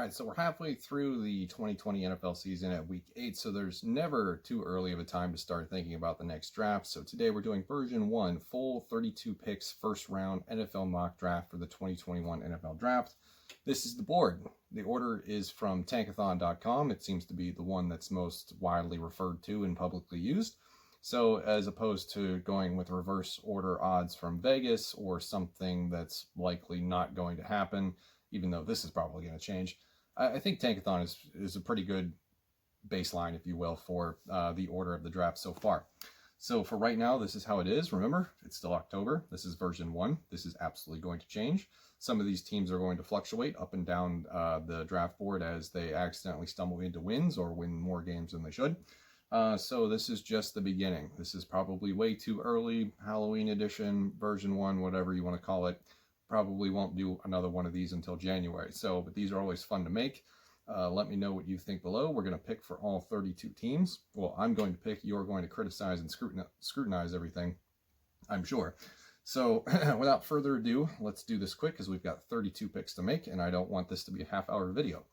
right, so we're halfway through the 2020 NFL season at week 8, so there's never too early of a time to start thinking about the next draft. So today we're doing version 1, full 32 picks, first round NFL mock draft for the 2021 NFL draft. This is the board. The order is from tankathon.com. It seems to be the one that's most widely referred to and publicly used. So as opposed to going with reverse order odds from Vegas or something that's likely not going to happen, even though this is probably going to change, I think Tankathon is a pretty good baseline, if you will, for the order of the draft so far. So for right now, this is how it is. Remember, it's still October. This is version 1. This is absolutely going to change. Some of these teams are going to fluctuate up and down the draft board as they accidentally stumble into wins or win more games than they should. So this is just the beginning. This is probably way too early. Halloween edition, version 1, whatever you want to call it. Probably won't do another one of these until January. But these are always fun to make. Let me know what you think below. We're going to pick for all 32 teams. Well, I'm going to pick. You're going to criticize and scrutinize everything, I'm sure. So without further ado, let's do this quick because we've got 32 picks to make, and I don't want this to be a half-hour video.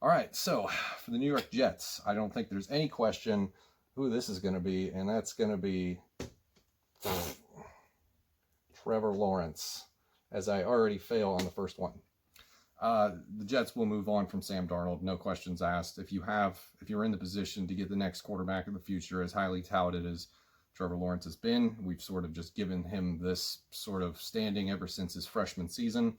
All right, so for the New York Jets, I don't think there's any question who this is going to be, and that's going to be Trevor Lawrence, as I already fail on the first one. The Jets will move on from Sam Darnold, no questions asked. If you're in the position to get the next quarterback of the future, as highly touted as Trevor Lawrence has been, we've sort of just given him this sort of standing ever since his freshman season.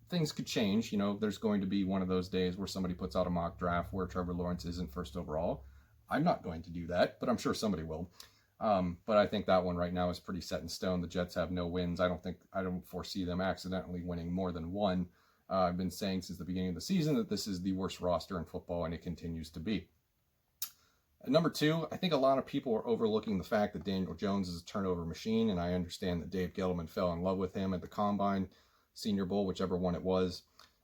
Things could change. You know, there's going to be one of those days where somebody puts out a mock draft where Trevor Lawrence isn't first overall. I'm not going to do that, but I'm sure somebody will. But I think that one right now is pretty set in stone. The Jets have no wins. I don't foresee them accidentally winning more than one. I've been saying since the beginning of the season that this is the worst roster in football, and it continues to be. At number 2, I think a lot of people are overlooking the fact that Daniel Jones is a turnover machine, and I understand that Dave Gettleman fell in love with him at the Combine, Senior Bowl, whichever one it was.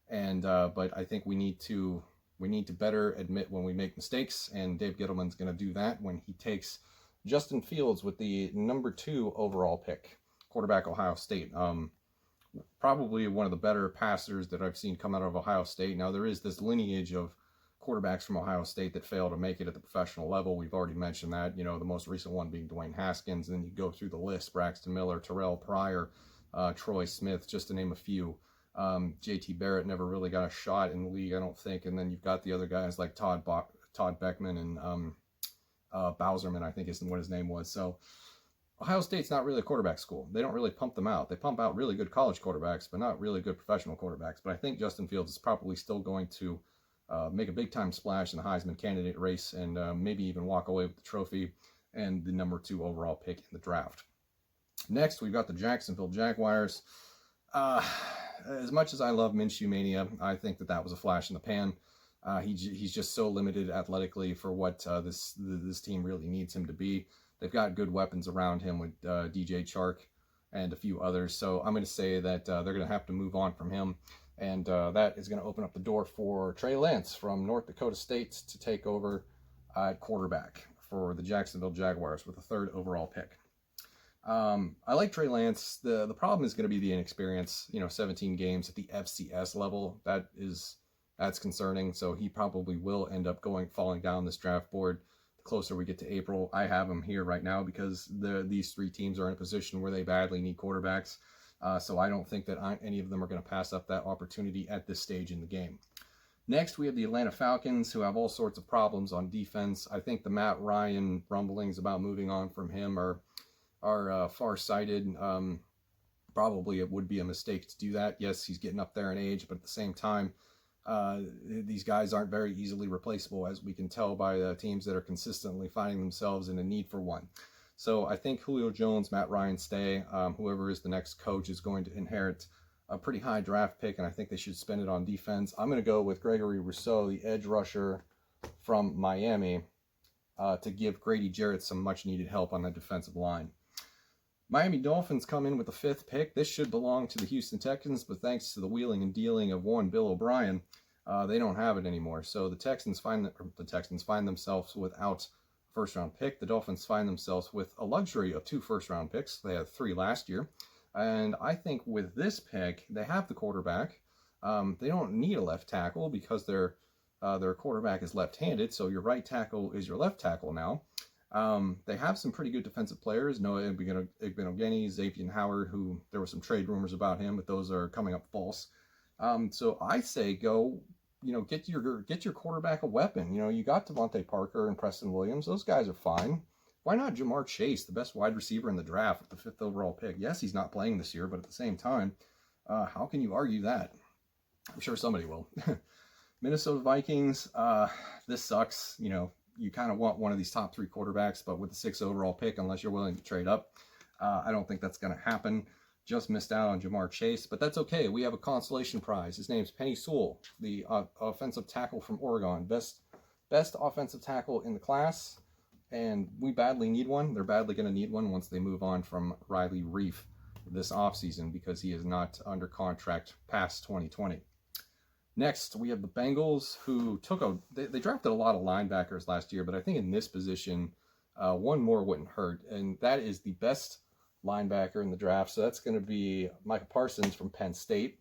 And but I think we need to better admit when we make mistakes, and Dave Gettleman's going to do that when he takes Justin Fields with the number 2 overall pick, quarterback, Ohio State. Probably one of the better passers that I've seen come out of Ohio State. Now, there is this lineage of quarterbacks from Ohio State that fail to make it at the professional level. We've already mentioned that, you know, the most recent one being Dwayne Haskins. And then you go through the list: Braxton Miller, Terrell Pryor, Troy Smith, just to name a few. JT Barrett never really got a shot in the league, I don't think. And then you've got the other guys like Todd Beckman and Bowserman, I think is what his name was. So Ohio State's not really a quarterback school. They don't really pump them out. They pump out really good college quarterbacks, but not really good professional quarterbacks. But I think Justin Fields is probably still going to make a big-time splash in the Heisman candidate race and maybe even walk away with the trophy and the number 2 overall pick in the draft. Next, we've got the Jacksonville Jaguars. As much as I love Minshew Mania, I think that was a flash in the pan. He's just so limited athletically for what this team really needs him to be. They've got good weapons around him with DJ Chark and a few others. So I'm going to say that they're going to have to move on from him. And that is going to open up the door for Trey Lance from North Dakota State to take over at quarterback for the Jacksonville Jaguars with the 3rd overall pick. I like Trey Lance. The problem is going to be the inexperience. 17 games at the FCS level. That's concerning. So he probably will end up falling down this draft board the closer we get to April. I have him here right now because these 3 teams are in a position where they badly need quarterbacks. So I don't think that any of them are going to pass up that opportunity at this stage in the game. Next, we have the Atlanta Falcons, who have all sorts of problems on defense. I think the Matt Ryan rumblings about moving on from him are far-sighted. Probably it would be a mistake to do that. Yes, he's getting up there in age, but at the same time, these guys aren't very easily replaceable, as we can tell by the teams that are consistently finding themselves in a need for one. So I think Julio Jones, Matt Ryan stay. Whoever is the next coach is going to inherit a pretty high draft pick, and I think they should spend it on defense. I'm going to go with Gregory Rousseau, the edge rusher from Miami, to give Grady Jarrett some much-needed help on the defensive line. Miami Dolphins come in with the 5th pick. This should belong to the Houston Texans, but thanks to the wheeling and dealing of one Bill O'Brien, they don't have it anymore. So the Texans find themselves without a first-round pick. The Dolphins find themselves with a luxury of 2 first-round picks. They had 3 last year. And I think with this pick, they have the quarterback. They don't need a left tackle because their quarterback is left-handed, so your right tackle is your left tackle now. They have some pretty good defensive players. Noah Igbenogany, Xavier Howard, who there were some trade rumors about him, but those are coming up false. So I say go, get your quarterback a weapon. You got Devontae Parker and Preston Williams. Those guys are fine. Why not Jamar Chase, the best wide receiver in the draft with the 5th overall pick? Yes, he's not playing this year, but at the same time, how can you argue that? I'm sure somebody will. Minnesota Vikings, this sucks. You kind of want one of these top 3 quarterbacks, but with the 6th overall pick, unless you're willing to trade up, I don't think that's going to happen. Just missed out on Jamar Chase, but that's okay. We have a consolation prize. His name's Penei Sewell, the offensive tackle from Oregon. Best offensive tackle in the class, and we badly need one. They're badly going to need one once they move on from Riley Reif this offseason because he is not under contract past 2020. Next, we have the Bengals, who they drafted a lot of linebackers last year, but I think in this position, one more wouldn't hurt, and that is the best linebacker in the draft. So that's going to be Micah Parsons from Penn State.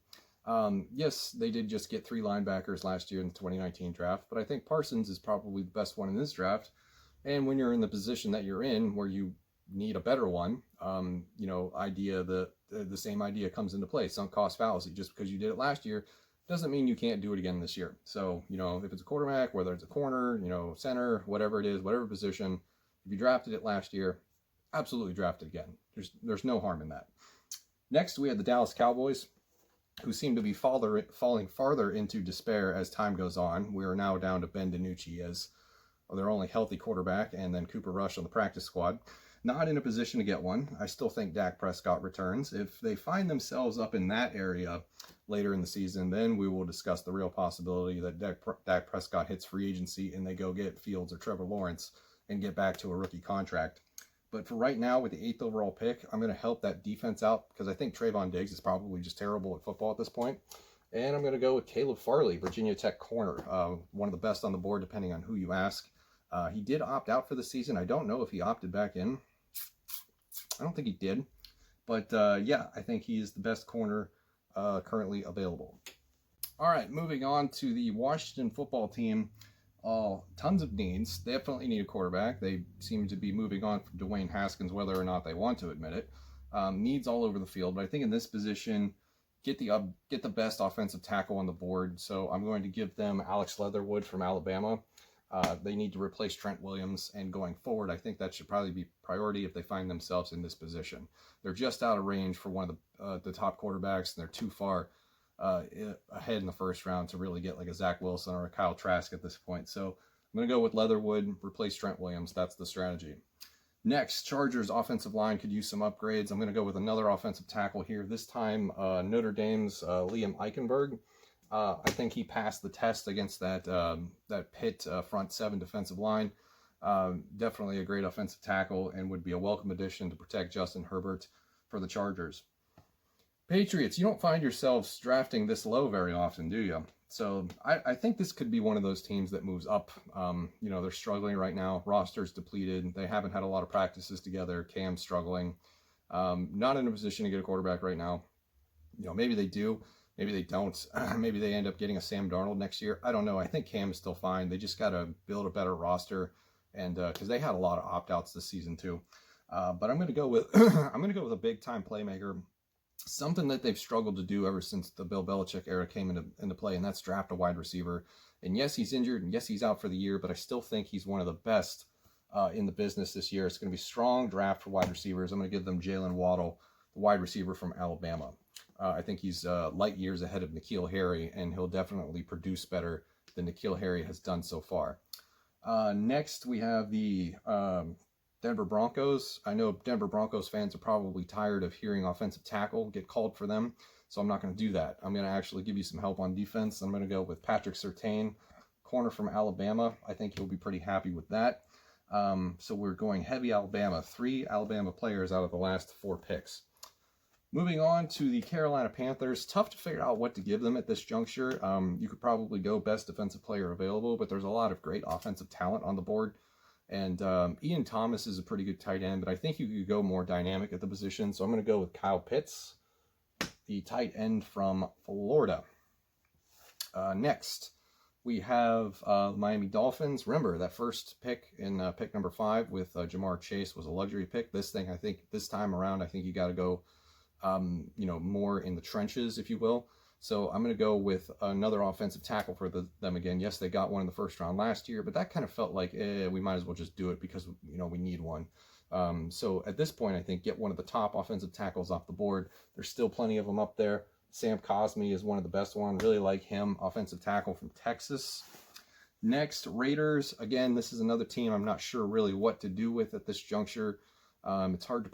Yes, they did just get 3 linebackers last year in the 2019 draft, but I think Parsons is probably the best one in this draft. And when you're in the position that you're in, where you need a better one, the same idea comes into play. Sunk cost fallacy. Just because you did it last year doesn't mean you can't do it again this year. So, if it's a quarterback, whether it's a corner, center, whatever it is, whatever position, if you drafted it last year, absolutely draft it again. There's no harm in that. Next, we have the Dallas Cowboys, who seem to be falling farther into despair as time goes on. We are now down to Ben DiNucci as their only healthy quarterback, and then Cooper Rush on the practice squad. Not in a position to get one. I still think Dak Prescott returns. If they find themselves up in that area later in the season, then we will discuss the real possibility that Dak Prescott hits free agency and they go get Fields or Trevor Lawrence and get back to a rookie contract. But for right now, with the 8th overall pick, I'm going to help that defense out because I think Trayvon Diggs is probably just terrible at football at this point. And I'm going to go with Caleb Farley, Virginia Tech corner, one of the best on the board, depending on who you ask. He did opt out for the season. I don't know if he opted back in. I don't think he did. But I think he is the best corner currently available. All right, moving on to the Washington football team. Tons of needs. They definitely need a quarterback. They seem to be moving on from Dwayne Haskins, whether or not they want to admit it. Needs all over the field, but I think in this position, get the best offensive tackle on the board. So I'm going to give them Alex Leatherwood from Alabama. They need to replace Trent Williams, and going forward, I think that should probably be priority if they find themselves in this position. They're just out of range for one of the top quarterbacks, and they're too far ahead in the first round to really get like a Zach Wilson or a Kyle Trask at this point. So I'm going to go with Leatherwood, replace Trent Williams. That's the strategy. Next, Chargers offensive line could use some upgrades. I'm going to go with another offensive tackle here. This time, Notre Dame's Liam Eichenberg. I think he passed the test against that Pitt front 7 defensive line. Definitely a great offensive tackle and would be a welcome addition to protect Justin Herbert for the Chargers. Patriots, you don't find yourselves drafting this low very often, do you? So I think this could be one of those teams that moves up. They're struggling right now. Roster's depleted. They haven't had a lot of practices together. Cam's struggling. Not in a position to get a quarterback right now. Maybe they do. Maybe they don't. Maybe they end up getting a Sam Darnold next year. I don't know. I think Cam is still fine. They just got to build a better roster, and because they had a lot of opt-outs this season too. But I'm going to go with a big-time playmaker. Something that they've struggled to do ever since the Bill Belichick era came into play, and that's draft a wide receiver. And yes, he's injured, and yes, he's out for the year, but I still think he's one of the best in the business this year. It's going to be a strong draft for wide receivers. I'm going to give them Jalen Waddle, the wide receiver from Alabama. I think he's light years ahead of N'Keal Harry, and he'll definitely produce better than N'Keal Harry has done so far. Next, we have the Denver Broncos. I know Denver Broncos fans are probably tired of hearing offensive tackle get called for them, so I'm not going to do that. I'm going to actually give you some help on defense. I'm going to go with Patrick Surtain, corner from Alabama. I think you'll be pretty happy with that. So we're going heavy Alabama. 3 Alabama players out of the last 4 picks. Moving on to the Carolina Panthers. Tough to figure out what to give them at this juncture. You could probably go best defensive player available, but there's a lot of great offensive talent on the board. And Ian Thomas is a pretty good tight end, but I think you could go more dynamic at the position. So I'm going to go with Kyle Pitts, the tight end from Florida. Next, we have Miami Dolphins. Remember, that first pick in pick number 5 with Jamar Chase was a luxury pick. This time around, I think you got to go, more in the trenches, if you will. So I'm going to go with another offensive tackle for them again. Yes, they got one in the first round last year, but that kind of felt like, we might as well just do it because, we need one. So at this point, I think get one of the top offensive tackles off the board. There's still plenty of them up there. Sam Cosmi is one of the best ones. Really like him, offensive tackle from Texas. Next, Raiders. Again, this is another team I'm not sure really what to do with at this juncture. It's hard to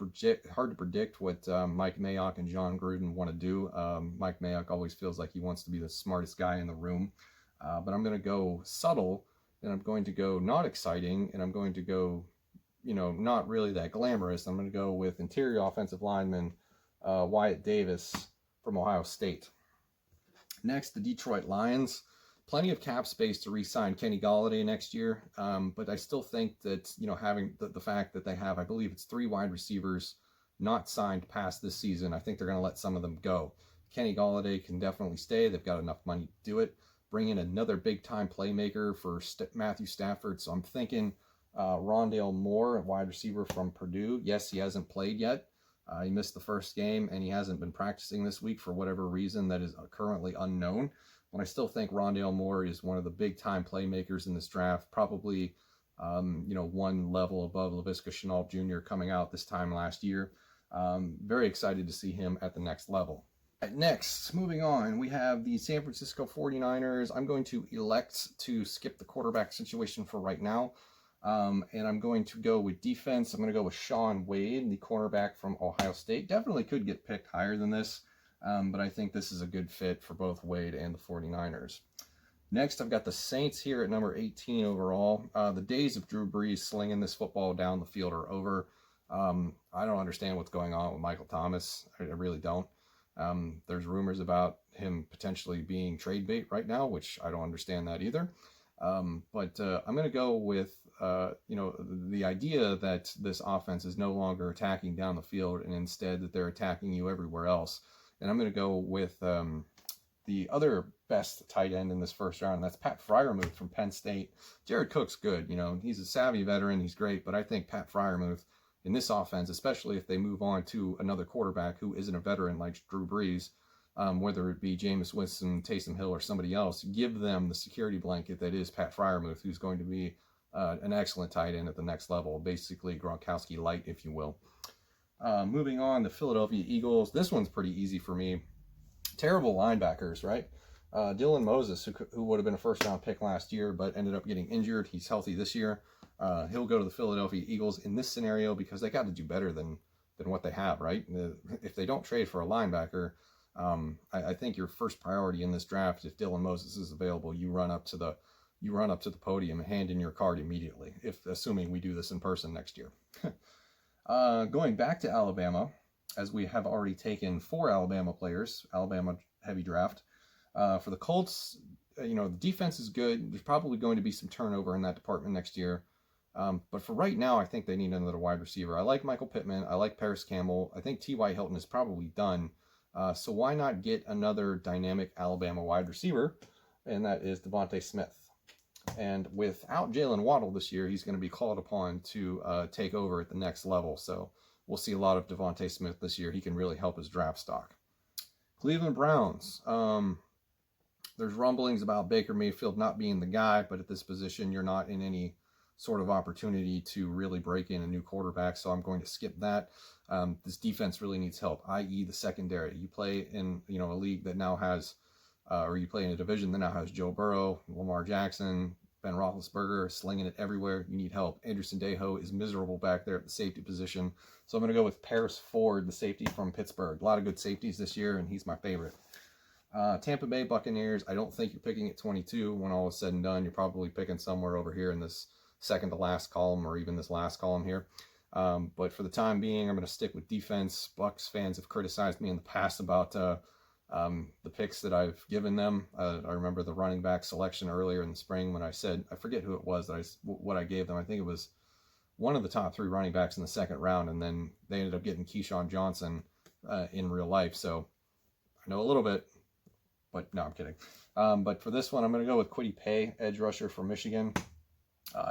predict what Mike Mayock and John Gruden want to do. Mike Mayock always feels like he wants to be the smartest guy in the room. But I'm going to go subtle, and I'm going to go not exciting, and I'm going to go, not really that glamorous. I'm going to go with interior offensive lineman Wyatt Davis from Ohio State. Next, the Detroit Lions. Plenty of cap space to re-sign Kenny Golladay next year, but I still think that, having the fact that they have, I believe it's 3 wide receivers not signed past this season, I think they're going to let some of them go. Kenny Golladay can definitely stay. They've got enough money to do it. Bring in another big-time playmaker for Matthew Stafford, so I'm thinking Rondale Moore, a wide receiver from Purdue. Yes, he hasn't played yet. He missed the first game, and he hasn't been practicing this week for whatever reason that is currently unknown. But I still think Rondale Moore is one of the big-time playmakers in this draft, probably, one level above Laviska Shenault Jr. coming out this time last year. Very excited to see him at the next level. Next, moving on, we have the San Francisco 49ers. I'm going to elect to skip the quarterback situation for right now. And I'm going to go with defense. I'm going to go with Shaun Wade, the cornerback from Ohio State. Definitely could get picked higher than this, but I think this is a good fit for both Wade and the 49ers. Next, I've got the Saints here at number 18 overall. The days of Drew Brees slinging this football down the field are over. I don't understand what's going on with Michael Thomas. I really don't. There's rumors about him potentially being trade bait right now, which I don't understand that either. But I'm going to go with, the idea that this offense is no longer attacking down the field and instead that they're attacking you everywhere else. And I'm going to go with the other best tight end in this first round. And that's Pat Freiermuth from Penn State. Jared Cook's good. He's a savvy veteran. He's great. But I think Pat Freiermuth in this offense, especially if they move on to another quarterback who isn't a veteran like Drew Brees, whether it be Jameis Winston, Taysom Hill, or somebody else, give them the security blanket that is Pat Freiermuth, who's going to be an excellent tight end at the next level, basically Gronkowski light, if you will. Moving on, the Philadelphia Eagles. This one's pretty easy for me. Terrible linebackers, right? Dylan Moses, who would have been a first-round pick last year, but ended up getting injured. He's healthy this year. He'll go to the Philadelphia Eagles in this scenario because they got to do better than what they have, right? If they don't trade for a linebacker, I think your first priority in this draft, if Dylan Moses is available, you run up to the podium and hand in your card immediately, assuming we do this in person next year. Going back to Alabama, as we have already taken 4 Alabama players, Alabama heavy draft. For the Colts, the defense is good. There's probably going to be some turnover in that department next year. But for right now, I think they need another wide receiver. I like Michael Pittman. I like Paris Campbell. I think T.Y. Hilton is probably done. So why not get another dynamic Alabama wide receiver? And that is Devonte Smith. And without Jalen Waddle this year, he's going to be called upon to take over at the next level. So we'll see a lot of Devonte Smith this year. He can really help his draft stock. Cleveland Browns. There's rumblings about Baker Mayfield not being the guy, but at this position, you're not in any sort of opportunity to really break in a new quarterback. So I'm going to skip that. This defense really needs help, i.e. the secondary. You play in, a league that now has, or you play in a division that now has Joe Burrow, Lamar Jackson, Ben Roethlisberger slinging it everywhere. You need help. Anderson Dejo is miserable back there at the safety position. So I'm going to go with Paris Ford, the safety from Pittsburgh. A lot of good safeties this year, and he's my favorite. Tampa Bay Buccaneers, I don't think you're picking at 22. When all is said and done, you're probably picking somewhere over here in this second to last column or even this last column here. But for the time being, I'm going to stick with defense. Bucs fans have criticized me in the past about the picks that I've given them. I remember the running back selection earlier in the spring when I said, I forget who it was, what I gave them. I think it was one of the top 3 running backs in the second round, and then they ended up getting Keyshawn Johnson in real life. So I know a little bit, but no, I'm kidding. But for this one, I'm going to go with Kwity Paye, edge rusher from Michigan.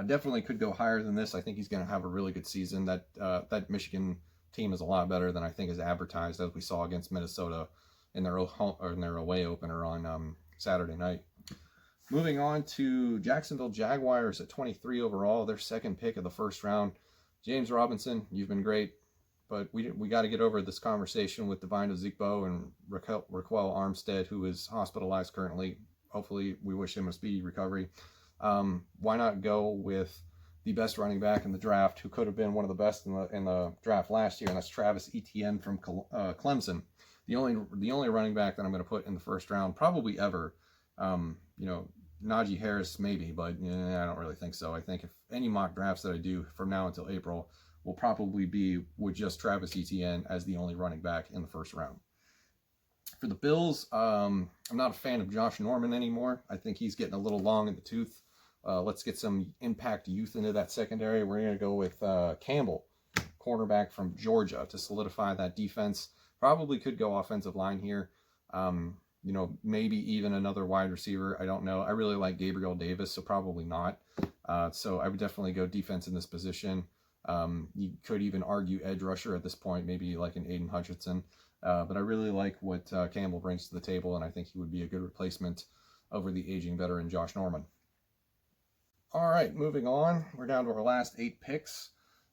Definitely could go higher than this. I think he's going to have a really good season. That Michigan team is a lot better than I think is advertised, as we saw against Minnesota in their away opener on Saturday night. Moving on to Jacksonville Jaguars at 23 overall, their second pick of the first round. James Robinson, you've been great, but we got to get over this conversation with Divine Ozigbo and Raquel Armstead, who is hospitalized currently. Hopefully, we wish him a speedy recovery. Why not go with the best running back in the draft, who could have been one of the best in the draft last year, and that's Travis Etienne from Clemson. The only running back that I'm going to put in the first round, probably ever. Najee Harris maybe, but I don't really think so. I think if any mock drafts that I do from now until April will probably be with just Travis Etienne as the only running back in the first round. For the Bills, I'm not a fan of Josh Norman anymore. I think he's getting a little long in the tooth. Let's get some impact youth into that secondary. We're going to go with Campbell, cornerback from Georgia, to solidify that defense. Probably could go offensive line here. Maybe even another wide receiver. I don't know. I really like Gabriel Davis, so probably not. So I would definitely go defense in this position. You could even argue edge rusher at this point, maybe like an Aiden Hutchinson. But I really like what Campbell brings to the table, and I think he would be a good replacement over the aging veteran Josh Norman. All right, moving on. We're down to our last 8 picks.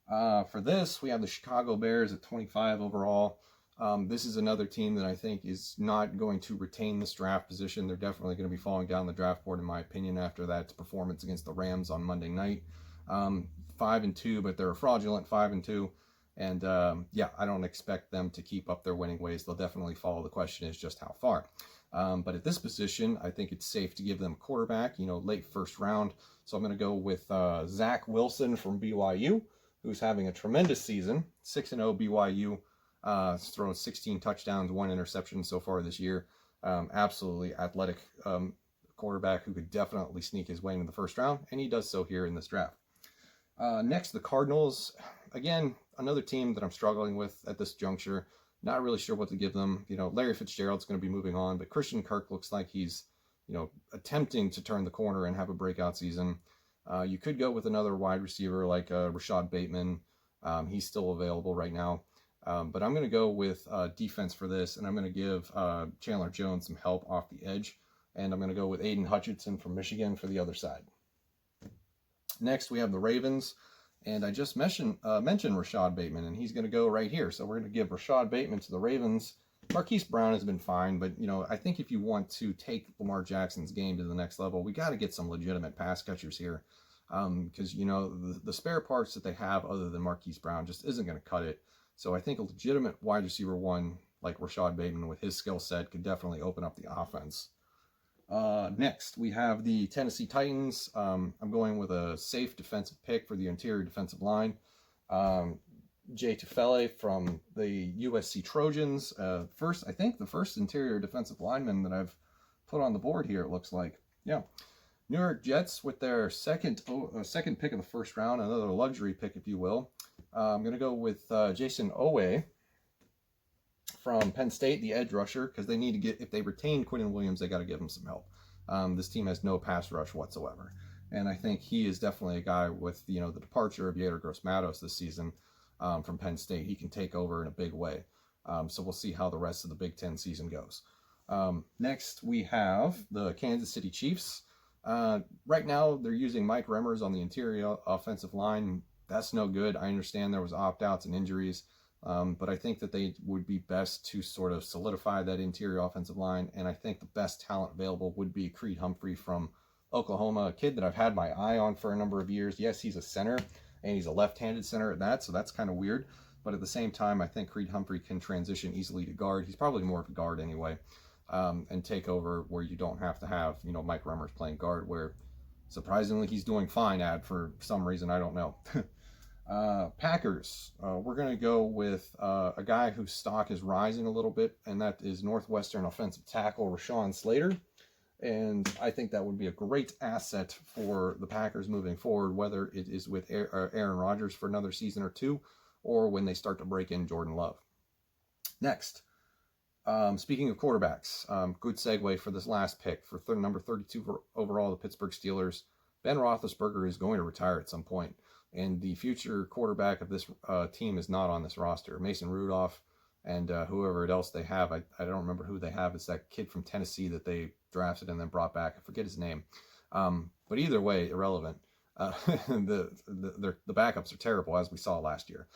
For this, we have the Chicago Bears at 25 overall. This is another team that I think is not going to retain this draft position. They're definitely going to be falling down the draft board, in my opinion, after that performance against the Rams on Monday night. 5-2, but they're a fraudulent 5-2. And I don't expect them to keep up their winning ways. They'll definitely fall. The question is just how far. But at this position, I think it's safe to give them a quarterback, late first round. So I'm going to go with Zach Wilson from BYU, who's having a tremendous season. 6-0 BYU. Thrown 16 touchdowns, 1 interception so far this year. Absolutely athletic quarterback who could definitely sneak his way into the first round, and he does so here in this draft. Next, the Cardinals. Again, another team that I'm struggling with at this juncture. Not really sure what to give them. Larry Fitzgerald's going to be moving on, but Christian Kirk looks like he's, attempting to turn the corner and have a breakout season. You could go with another wide receiver like Rashad Bateman. He's still available right now. But I'm going to go with defense for this, and I'm going to give Chandler Jones some help off the edge. And I'm going to go with Aiden Hutchinson from Michigan for the other side. Next, we have the Ravens. And I just mentioned Rashad Bateman, and he's going to go right here. So we're going to give Rashad Bateman to the Ravens. Marquise Brown has been fine, but, I think if you want to take Lamar Jackson's game to the next level, we got to get some legitimate pass catchers here. Because, the spare parts that they have other than Marquise Brown just isn't going to cut it. So I think a legitimate wide receiver one like Rashad Bateman with his skill set could definitely open up the offense. Next, we have the Tennessee Titans. I'm going with a safe defensive pick for the interior defensive line. Jay Tufele from the USC Trojans. The first interior defensive lineman that I've put on the board here, it looks like. Yeah. New York Jets with their second pick of the first round, another luxury pick, if you will. I'm going to go with Jason Owe from Penn State, the edge rusher, because they need to if they retain Quinnen Williams, they got to give him some help. This team has no pass rush whatsoever. And I think he is definitely a guy with, the departure of Yair Gross-Matos this season from Penn State. He can take over in a big way. So we'll see how the rest of the Big Ten season goes. Next, we have the Kansas City Chiefs. Right now, they're using Mike Remmers on the interior offensive line. That's no good. I understand there was opt-outs and injuries, but I think that they would be best to sort of solidify that interior offensive line, and I think the best talent available would be Creed Humphrey from Oklahoma, a kid that I've had my eye on for a number of years. Yes, he's a center, and he's a left-handed center at that, so that's kind of weird, but at the same time, I think Creed Humphrey can transition easily to guard. He's probably more of a guard anyway, and take over where you don't have to have, Mike Remmers playing guard, where surprisingly he's doing fine at for some reason, I don't know. Packers, we're going to go with a guy whose stock is rising a little bit, and that is Northwestern offensive tackle Rashawn Slater. And I think that would be a great asset for the Packers moving forward, whether it is with Aaron Rodgers for another season or two, or when they start to break in Jordan Love. Next, Speaking of quarterbacks, good segue for this last pick for number 32 overall, the Pittsburgh Steelers. Ben Roethlisberger is going to retire at some point, and the future quarterback of this team is not on this roster. Mason Rudolph and whoever else they have, I don't remember who they have. It's that kid from Tennessee that they drafted and then brought back. I forget his name. But either way, irrelevant. The backups are terrible, as we saw last year.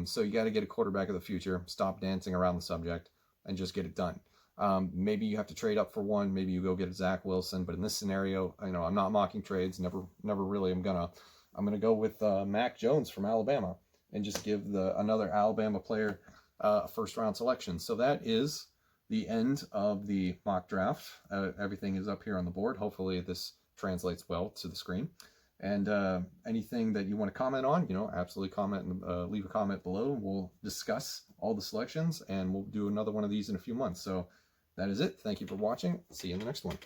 So you got to get a quarterback of the future. Stop dancing around the subject and just get it done. Maybe you have to trade up for one. Maybe you go get a Zach Wilson. But in this scenario, I'm not mocking trades. Never really. I'm gonna go with Mac Jones from Alabama and just give another Alabama player a first-round selection. So that is the end of the mock draft. Everything is up here on the board. Hopefully this translates well to the screen. And anything that you want to comment on, absolutely comment and leave a comment below. We'll discuss all the selections, and we'll do another one of these in a few months. So that is it. Thank you for watching. See you in the next one.